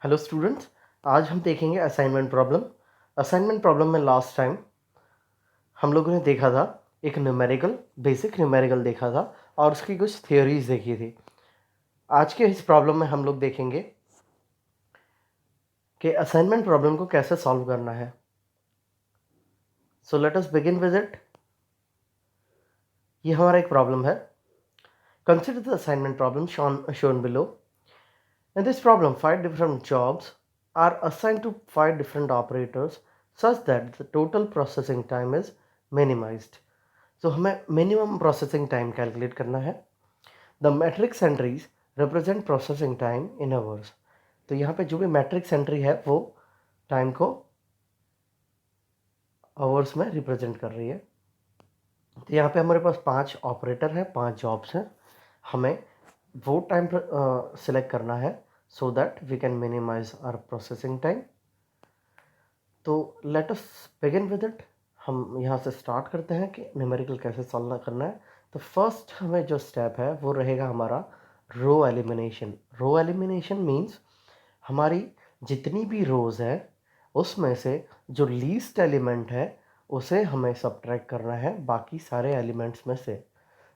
Hello students, आज हम देखेंगे असाइनमेंट प्रॉब्लम। असाइनमेंट प्रॉब्लम में लास्ट टाइम हम लोगों ने देखा था एक बेसिक न्यूमेरिकल देखा था और उसकी कुछ थियोरीज देखी थी। आज के इस प्रॉब्लम में हम लोग देखेंगे कि असाइनमेंट प्रॉब्लम को कैसे सॉल्व करना है। So let us begin with it. ये हमारा एक प्रॉब्लम है। Consider the assignment problem shown below. In this problem, 5 different jobs are assigned to 5 different operators such that the total processing time is minimized. So हमें minimum processing time calculate करना है. The matrix entries represent processing time in hours. तो यहाँ पे जो भी matrix entry है वो time को hours में represent कर रही है. तो यहाँ पे हमारे पास 5 ऑपरेटर हैं, 5 जॉब्स हैं. हमें वो टाइम सिलेक्ट करना है so that we can minimize our processing time. तो let us begin with it. हम यहाँ से स्टार्ट करते हैं कि न्यूमेरिकल कैसे सॉल्व करना है। तो फर्स्ट हमें जो स्टेप है वो रहेगा हमारा row elimination. Row elimination means हमारी जितनी भी रोज़ है उसमें से जो लीस्ट एलिमेंट है उसे हमें सब्ट्रैक्ट करना है बाकी सारे एलिमेंट्स में से।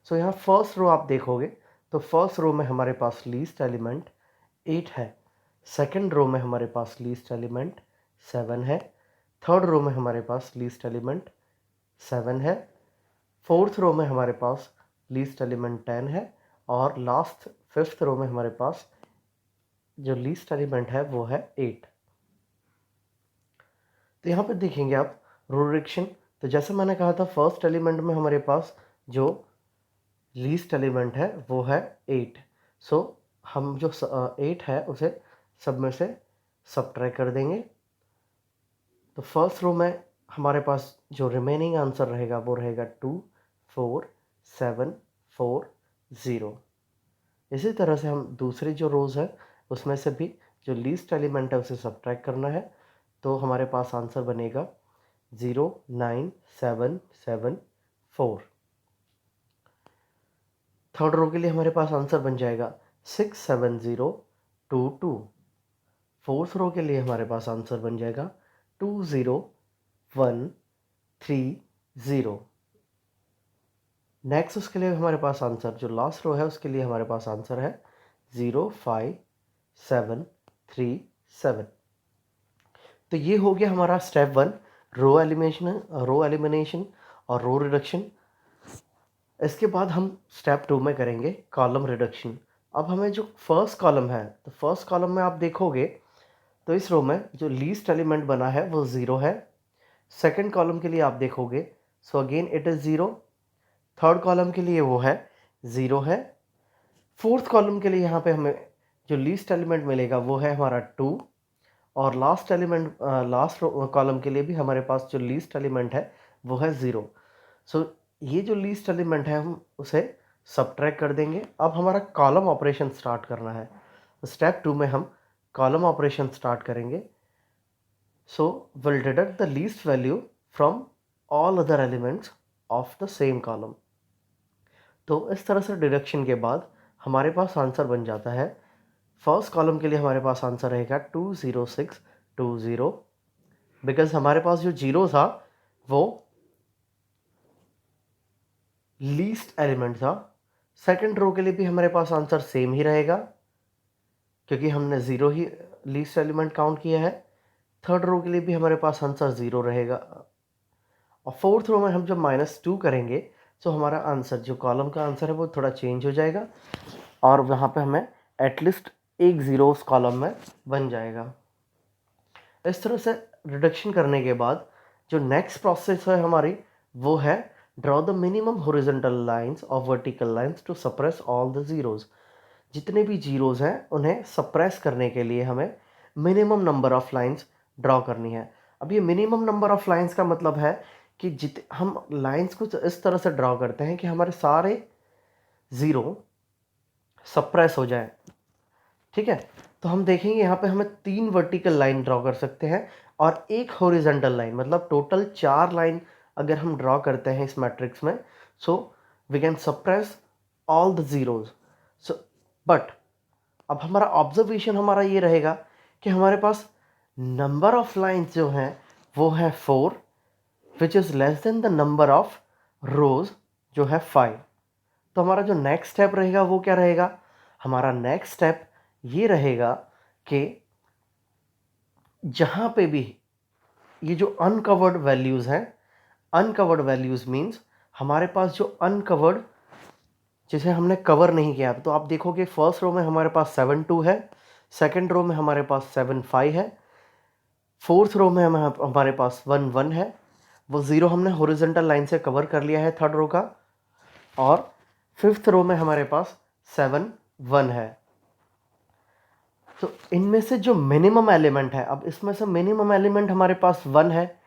सो यहाँ फर्स्ट रो आप देखोगे तो फर्स्ट रो में हमारे पास लीस्ट एलिमेंट 8 है, सेकंड रो में हमारे पास लीस्ट एलिमेंट 7 है, थर्ड रो में हमारे पास लीस्ट एलिमेंट 7 है, फोर्थ रो में हमारे पास लीस्ट एलिमेंट 10 है और लास्ट फिफ्थ रो में हमारे पास जो लीस्ट एलिमेंट है वो है 8। तो यहाँ पर देखेंगे आप रो रिडक्शन। तो जैसे मैंने कहा था फर्स्ट एलिमेंट में हमारे पास जो लीस्ट एलिमेंट है वो है 8। सो हम जो 8 है उसे सब में से सब्ट्रैक्ट कर देंगे। तो फर्स्ट रो में हमारे पास जो रिमेनिंग आंसर रहेगा वो रहेगा 2 4 7 4 0। इसी तरह से हम दूसरी जो रोज़ है उसमें से भी जो लीस्ट एलिमेंट है उसे सब्ट्रैक्ट करना है। तो हमारे पास आंसर बनेगा 0 9 7 7 4। थर्ड रो के लिए हमारे पास आंसर बन जाएगा 6 7 0 2 2। फोर्थ रो के लिए हमारे पास आंसर बन जाएगा 2 0 1 3 0। नेक्स्ट उसके लिए हमारे पास आंसर जो लास्ट रो है उसके लिए हमारे पास आंसर है 0 5 7 3 7। तो ये हो गया हमारा स्टेप 1 रो एलिमिनेशन और रो रिडक्शन। इसके बाद हम स्टेप 2 में करेंगे कॉलम रिडक्शन। अब हमें जो फर्स्ट कॉलम है तो फर्स्ट कॉलम में आप देखोगे तो इस रो में जो लीस्ट एलिमेंट बना है वो 0 है। सेकंड कॉलम के लिए आप देखोगे so again it is 0। Third column के लिए वो है 0 है। फोर्थ कॉलम के लिए यहाँ पे हमें जो लीस्ट एलिमेंट मिलेगा वो है हमारा 2 और लास्ट कॉलम के लिए भी हमारे पास जो लीस्ट एलिमेंट है वो है 0। सो ये जो लीस्ट एलिमेंट है हम उसे सब्ट्रैक्ट कर देंगे। अब हमारा कॉलम ऑपरेशन स्टार्ट करना है। स्टेप 2 में हम कॉलम ऑपरेशन स्टार्ट करेंगे। So will deduct the least value from all other elements of the same column. तो इस तरह से डिडक्शन के बाद हमारे पास आंसर बन जाता है। फर्स्ट कॉलम के लिए हमारे पास आंसर रहेगा 2 0 6 2 0 बिकॉज हमारे पास जो जीरो था वो लीस्ट एलिमेंट था। सेकंड रो के लिए भी हमारे पास आंसर सेम ही रहेगा क्योंकि हमने 0 ही लीस्ट एलिमेंट काउंट किया है। थर्ड रो के लिए भी हमारे पास आंसर 0 रहेगा और फोर्थ रो में हम जब -2 करेंगे तो हमारा आंसर जो कॉलम का आंसर है वो थोड़ा चेंज हो जाएगा और वहाँ पे हमें एटलीस्ट एक ज़ीरो उस कॉलम में बन जाएगा। इस तरह से रिडक्शन करने के बाद जो नेक्स्ट प्रोसेस है हमारी वो है draw the minimum horizontal lines और vertical lines to suppress all the zeros. जितने भी जीरोज़ हैं उन्हें सप्रेस करने के लिए हमें minimum number of lines draw करनी है। अब ये मिनिमम नंबर ऑफ लाइंस का मतलब है कि हम लाइंस को इस तरह से ड्रॉ करते हैं कि हमारे सारे ज़ीरो सप्रेस हो जाए। ठीक है, तो हम देखेंगे यहाँ पे हमें 3 वर्टिकल लाइन ड्रॉ कर सकते हैं और एक हॉरिजॉन्टल लाइन, मतलब टोटल 4 लाइन अगर हम ड्रॉ करते हैं इस मैट्रिक्स में so we can suppress all the zeros. So but अब हमारा ऑब्जर्वेशन हमारा ये रहेगा कि हमारे पास नंबर ऑफ लाइन्स जो हैं वो है 4 which is less than the number of रोज जो है 5। तो हमारा जो नेक्स्ट स्टेप रहेगा वो क्या रहेगा, हमारा नेक्स्ट स्टेप ये रहेगा कि जहाँ पे भी ये जो अनकवर्ड वैल्यूज़ हैं, अनकवर्ड वैल्यूज़ मीन्स हमारे पास जो अनकवर्ड जिसे हमने कवर नहीं किया, तो आप देखोगे फर्स्ट रो में हमारे पास 7 2 है, सेकंड रो में हमारे पास 7 5 है, फोर्थ रो में हमारे पास 1 1 है। वो ज़ीरो हमने हॉरिजॉन्टल लाइन से कवर कर लिया है थर्ड रो का। और फिफ्थ रो में हमारे पास 7 1 है। तो इनमें से जो मिनिमम एलिमेंट है, अब इसमें से मिनिमम एलिमेंट हमारे पास 1 है।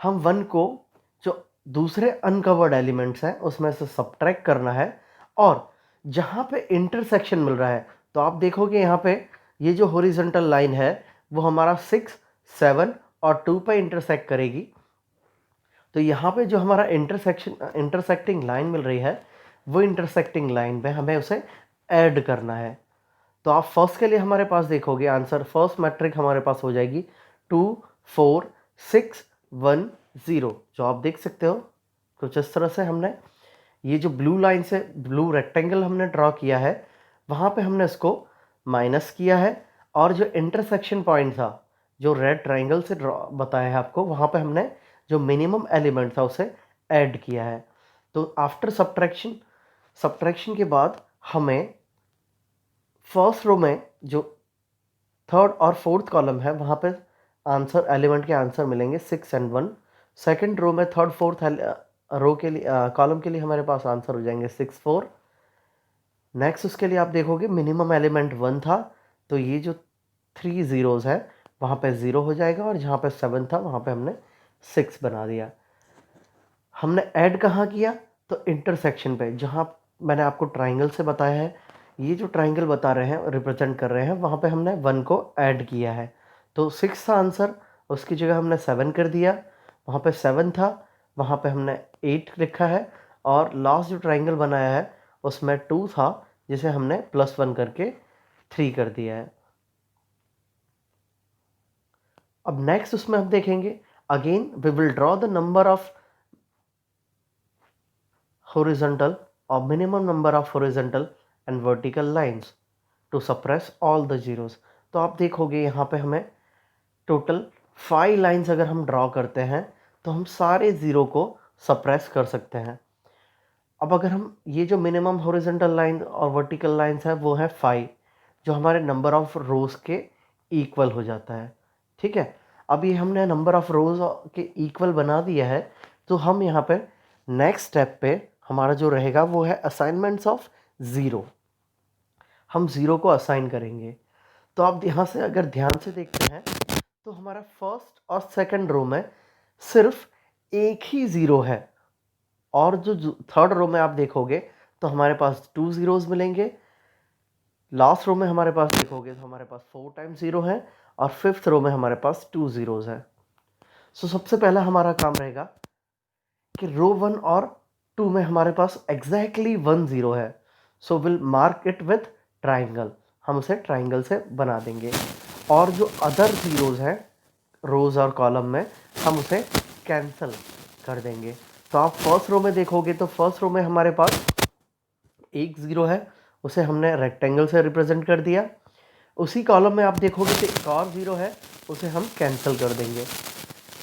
हम 1 को जो दूसरे अनकवर्ड एलिमेंट्स हैं उसमें से सब्ट्रैक्ट करना है, और जहाँ पे इंटरसेक्शन मिल रहा है, तो आप देखोगे यहाँ पे ये जो हॉरिजॉन्टल लाइन है वो हमारा 6 7 और 2 पे इंटरसेक्ट करेगी। तो यहाँ पे जो हमारा इंटरसेक्टिंग लाइन मिल रही है, वो इंटरसेक्टिंग लाइन पे हमें उसे ऐड करना है। तो आप फर्स्ट के लिए हमारे पास देखोगे आंसर, फर्स्ट मैट्रिक हमारे पास हो जाएगी 2 4 6 1 0, जो आप देख सकते हो कुछ इस तरह से। हमने ये जो ब्लू लाइन से ब्लू रेक्टेंगल हमने ड्रॉ किया है, वहाँ पे हमने इसको माइनस किया है, और जो इंटरसेक्शन पॉइंट था जो रेड ट्राइंगल से ड्रॉ बताया है आपको, वहाँ पे हमने जो मिनिमम एलिमेंट था उसे ऐड किया है। तो आफ्टर सब्ट्रैक्शन के बाद हमें फर्स्ट रो में जो थर्ड और फोर्थ कॉलम है वहाँ पे आंसर, एलिमेंट के आंसर मिलेंगे 6 और 1। सेकंड रो में थर्ड फोर्थ रो के लिए कॉलम के लिए हमारे पास आंसर हो जाएंगे 6 4। नेक्स्ट उसके लिए आप देखोगे मिनिमम एलिमेंट 1 था, तो ये जो 3 ज़ीरोज़ है वहाँ पे 0 हो जाएगा, और जहाँ पे 7 था वहाँ पे हमने 6 बना दिया। हमने ऐड कहाँ किया, तो इंटरसेक्शन पे, जहाँ मैंने आपको ट्राइंगल से बताया है, ये जो ट्राइंगल बता रहे हैं रिप्रेजेंट कर रहे हैं, वहाँ पे हमने 1 को ऐड किया है। तो 6 था आंसर, उसकी जगह हमने 7 कर दिया। वहाँ पे 7 था, वहाँ पे हमने 8 लिखा है, और लास्ट जो ट्राइंगल बनाया है उसमें 2 था, जिसे हमने +1 करके 3 कर दिया है। अब नेक्स्ट उसमें हम देखेंगे, again we will draw the number of horizontal or minimum number of horizontal and vertical lines to suppress all the zeros। तो आप देखोगे यहाँ पे हमें टोटल 5 लाइन्स अगर हम ड्रॉ करते हैं तो हम सारे ज़ीरो को सप्रेस कर सकते हैं। अब अगर हम ये जो मिनिमम हॉरिजॉन्टल लाइन और वर्टिकल लाइन्स है वो है 5, जो हमारे नंबर ऑफ रोज़ के इक्वल हो जाता है। ठीक है, अब ये हमने नंबर ऑफ रोज़ के इक्वल बना दिया है, तो हम यहाँ पे नेक्स्ट स्टेप पे हमारा जो रहेगा वो है असाइनमेंट्स ऑफ ज़ीरो। हम ज़ीरो को असाइन करेंगे। तो आप यहाँ से अगर ध्यान से देखते हैं तो हमारा फर्स्ट और सेकंड रो में सिर्फ एक ही ज़ीरो है, और जो थर्ड रो में आप देखोगे तो हमारे पास 2 ज़ीरोज़ मिलेंगे। लास्ट रो में हमारे पास देखोगे तो हमारे पास 4 टाइम्स 0 है, और फिफ्थ रो में हमारे पास 2 ज़ीरोज़ है। सो सबसे पहला हमारा काम रहेगा कि रो 1 और 2 में हमारे पास एग्जैक्टली 1 0 है। So will mark it with triangle, हम उसे ट्राइंगल से बना देंगे। और जो अदर ज़ीरोज़ हैं रोज़ और कॉलम में, हम उसे कैंसिल कर देंगे। तो आप फर्स्ट रो में देखोगे तो फर्स्ट रो में हमारे पास एक ज़ीरो है, उसे हमने रेक्टेंगल से रिप्रेजेंट कर दिया। उसी कॉलम में आप देखोगे तो एक और ज़ीरो है, उसे हम कैंसिल कर देंगे।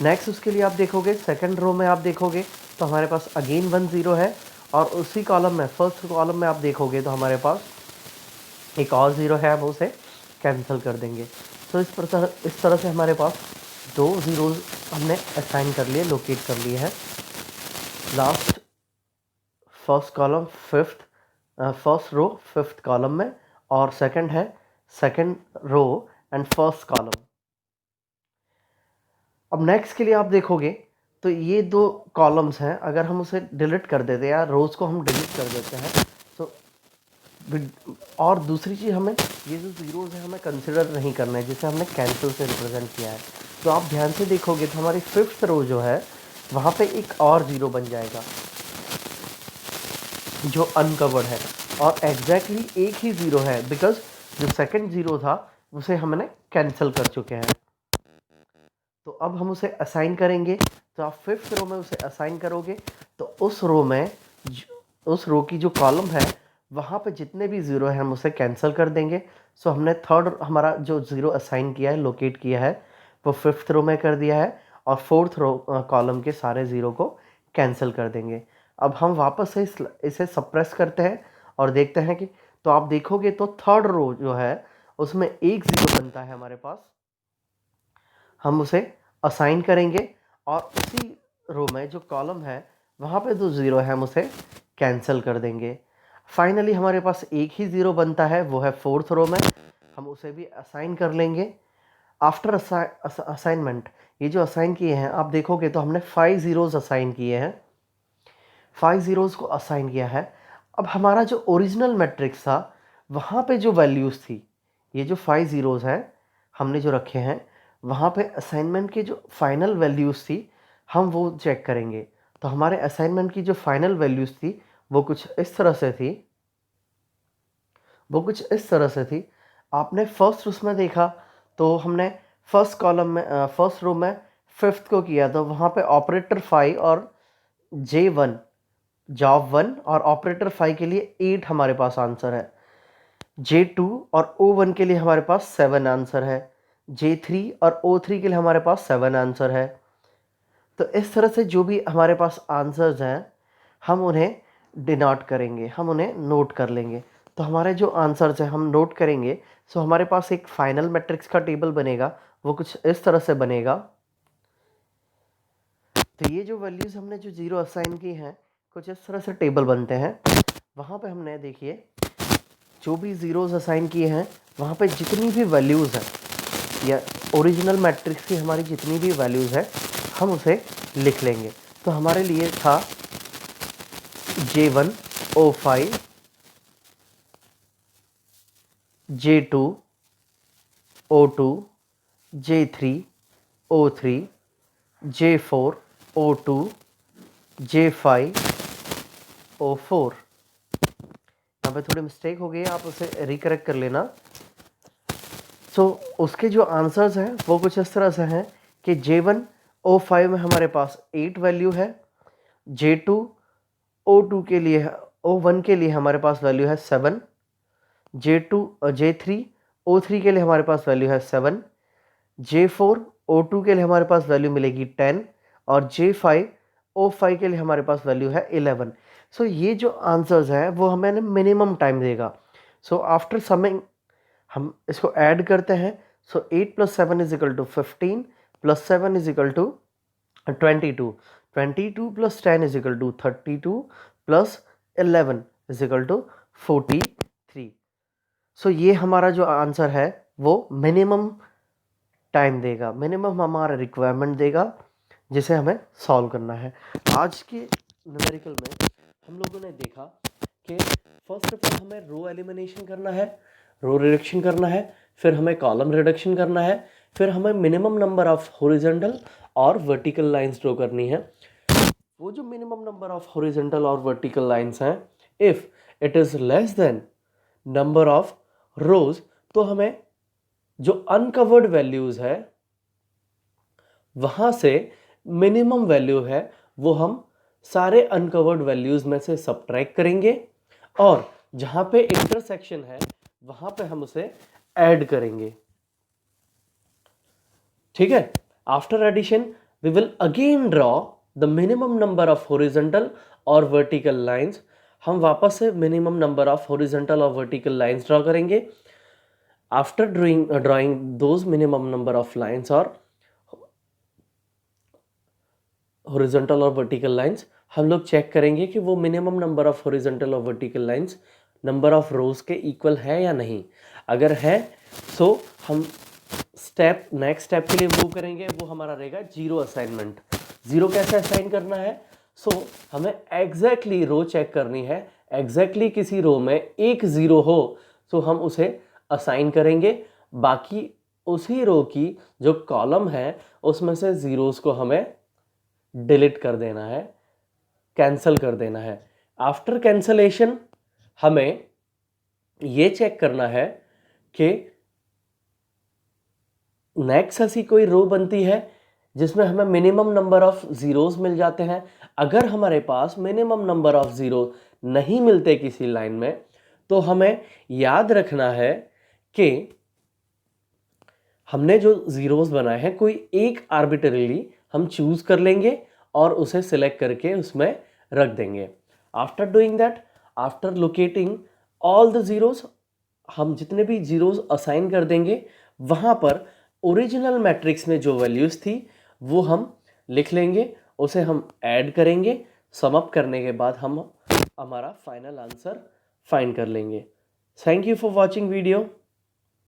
नेक्स्ट उसके लिए आप देखोगे सेकंड रो में आप देखोगे तो हमारे पास अगेन 1 0 है, और उसी कॉलम में फर्स्ट कॉलम में आप देखोगे तो हमारे पास एक और ज़ीरो है, हम उसे कैंसिल कर देंगे। तो इस तरह से हमारे पास 2 ज़ीरोज़ हमने असाइन कर लिए, लोकेट कर लिए हैं। Last first column first row fifth column में, और सेकंड है second row and first column. अब नेक्स्ट के लिए आप देखोगे तो ये 2 कॉलम्स हैं, अगर हम उसे डिलीट कर देते हैं या रोज़ को हम डिलीट कर देते हैं तो और दूसरी चीज़, हमें ये जो ज़ीरोज़ हैं हमें कंसिडर नहीं करना है, जिसे हमने कैंसिल से रिप्रेजेंट किया है। तो आप ध्यान से देखोगे तो हमारी फिफ्थ रो जो है वहाँ पे एक और ज़ीरो बन जाएगा जो अनकवर्ड है, और एग्जैक्टली एक ही ज़ीरो है, बिकॉज जो सेकंड ज़ीरो था उसे हमने कैंसिल कर चुके हैं। तो अब हम उसे असाइन करेंगे। तो आप 5th रो में उसे असाइन करोगे तो उस रो की जो कॉलम है वहाँ पे जितने भी ज़ीरो हैं हम उसे कैंसिल कर देंगे। सो हमने थर्ड हमारा जो ज़ीरो असाइन किया है, लोकेट किया है, वो 5th रो में कर दिया है और 4th रो कॉलम के सारे ज़ीरो को कैंसिल कर देंगे। अब हम वापस से इसे सप्रेस करते हैं और देखते हैं कि, तो आप देखोगे तो थर्ड रो जो है उसमें एक ज़ीरो बनता है हमारे पास। हम उसे असाइन करेंगे और उसी रो में जो कॉलम है वहाँ पे जो ज़ीरो है हम उसे कैंसिल कर देंगे। फाइनली हमारे पास एक ही ज़ीरो बनता है, वो है 4th रो में। हम उसे भी असाइन कर लेंगे। आफ्टर असाइनमेंट ये जो असाइन किए हैं आप देखोगे तो हमने 5 ज़ीरोज़ असाइन किए हैं, 5 ज़ीरोज़ को असाइन किया है। अब हमारा जो ओरिजिनल मैट्रिक्स था वहाँ पे जो वैल्यूज़ थी, ये जो 5 ज़ीरोज़ हैं हमने जो रखे हैं, वहाँ पे असाइनमेंट की जो फाइनल वैल्यूज़ थी हम वो चेक करेंगे। तो हमारे असाइनमेंट की जो फाइनल वैल्यूज़ थी वो कुछ इस तरह से थी। आपने फर्स्ट उसमें देखा तो हमने फर्स्ट कॉलम में फर्स्ट रो में 5th को किया, तो वहाँ पे ऑपरेटर 5 और J1 जॉब 1 और ऑपरेटर 5 के लिए 8 हमारे पास आंसर है। J2 और O1 के लिए हमारे पास 7 आंसर है। J3 और O3 के लिए हमारे पास 7 आंसर है। तो इस तरह से जो भी हमारे पास आंसर्स हैं हम उन्हें डिनोट करेंगे, हम उन्हें नोट कर लेंगे। तो हमारे जो आंसर्स हैं हम नोट करेंगे। सो हमारे पास एक फाइनल मैट्रिक्स का टेबल बनेगा, वो कुछ इस तरह से बनेगा। तो ये जो वैल्यूज़ हमने जो ज़ीरो असाइन की हैं कुछ इस तरह से टेबल बनते हैं। वहाँ पे हमने देखिए जो भी ज़ीरोज़ असाइन किए हैं वहाँ पे जितनी भी वैल्यूज़ हैं या ओरिजिनल मैट्रिक्स की हमारी जितनी भी वैल्यूज़ हैं हम उसे लिख लेंगे। तो हमारे लिए था J1 O5, J2 O2, J3 O3, J4 O2, J5 O4। यहाँ पे थोड़ी मिस्टेक हो गई है, आप उसे रिकरेक्ट कर लेना। सो उसके जो आंसर्स हैं वो कुछ इस तरह से हैं कि J1 O5 में हमारे पास 8 वैल्यू है, J2 O2 के लिए O1 के लिए हमारे पास वैल्यू है 7, J3 O3 के लिए हमारे पास वैल्यू है 7, J4 O2 के लिए हमारे पास वैल्यू मिलेगी 10 और J5 O5 के लिए हमारे पास वैल्यू है 11। सो ये जो आंसर्स हैं वो हमें मिनिमम टाइम देगा। सो आफ्टर समिंग हम इसको ऐड करते हैं। सो 8 + 7 = 15 + 7 = 22, 22 + 10 = 32 + 11 = 43। सो ये हमारा जो आंसर है वो मिनिमम टाइम देगा, मिनिमम हमारा रिक्वायरमेंट देगा जिसे हमें सॉल्व करना है। आज के न्यूमेरिकल में हम लोगों ने देखा कि फर्स्ट ऑफ ऑल हमें रो एलिमिनेशन करना है, रो रिडक्शन करना है, फिर हमें कॉलम रिडक्शन करना है, फिर हमें मिनिमम नंबर ऑफ हॉरिजॉन्टल और वर्टिकल लाइंस ड्रॉ करनी है। वो जो मिनिमम नंबर ऑफ हॉरिजॉन्टल और वर्टिकल लाइंस हैं, if it is less than number of रोज, तो हमें जो अनकवर्ड वैल्यूज है वहां से मिनिमम वैल्यू है वो हम सारे अनकवर्ड वैल्यूज में से सब्ट्रैक्ट करेंगे और जहां पे इंटरसेक्शन है वहां पे हम उसे ऐड करेंगे। ठीक है, after addition we will again draw the minimum number of horizontal और वर्टिकल लाइंस। हम वापस से मिनिमम नंबर ऑफ हॉरिजॉन्टल और वर्टिकल लाइंस ड्रॉ करेंगे। After drawing those minimum number of lines or horizontal और vertical lines, हम लोग check करेंगे कि वो मिनिमम नंबर ऑफ हॉरिजॉन्टल और वर्टिकल लाइंस नंबर ऑफ रोज के इक्वल है या नहीं। अगर है सो हम नेक्स्ट स्टेप के लिए मूव करेंगे, वो हमारा रहेगा जीरो असाइनमेंट। जीरो कैसे असाइन करना है? सो हमें एग्जैक्टली रो चेक करनी है, एग्जैक्टली किसी रो में एक जीरो हो तो हम उसे असाइन करेंगे, बाकी उसी रो की जो कॉलम है उसमें से जीरोस को हमें डिलीट कर देना है, कैंसिल कर देना है। आफ्टर कैंसलेशन हमें ये चेक करना है कि नेक्स्ट ऐसी कोई रो बनती है जिसमें हमें मिनिमम नंबर ऑफ ज़ीरोज़ मिल जाते हैं। अगर हमारे पास मिनिमम नंबर ऑफ ज़ीरो नहीं मिलते किसी लाइन में, तो हमें याद रखना है कि हमने जो ज़ीरोज़ बनाए हैं कोई एक आर्बिट्ररीली हम चूज़ कर लेंगे और उसे सिलेक्ट करके उसमें रख देंगे। After doing that, after locating all the zeros, हम जितने भी ज़ीरोज़ असाइन कर देंगे, वहाँ पर ओरिजिनल मैट्रिक्स में जो वैल्यूज़ थी वो हम लिख लेंगे, उसे हम ऐड करेंगे, सम अप करने के बाद हम हमारा फाइनल आंसर फाइंड कर लेंगे। Thank you for watching video.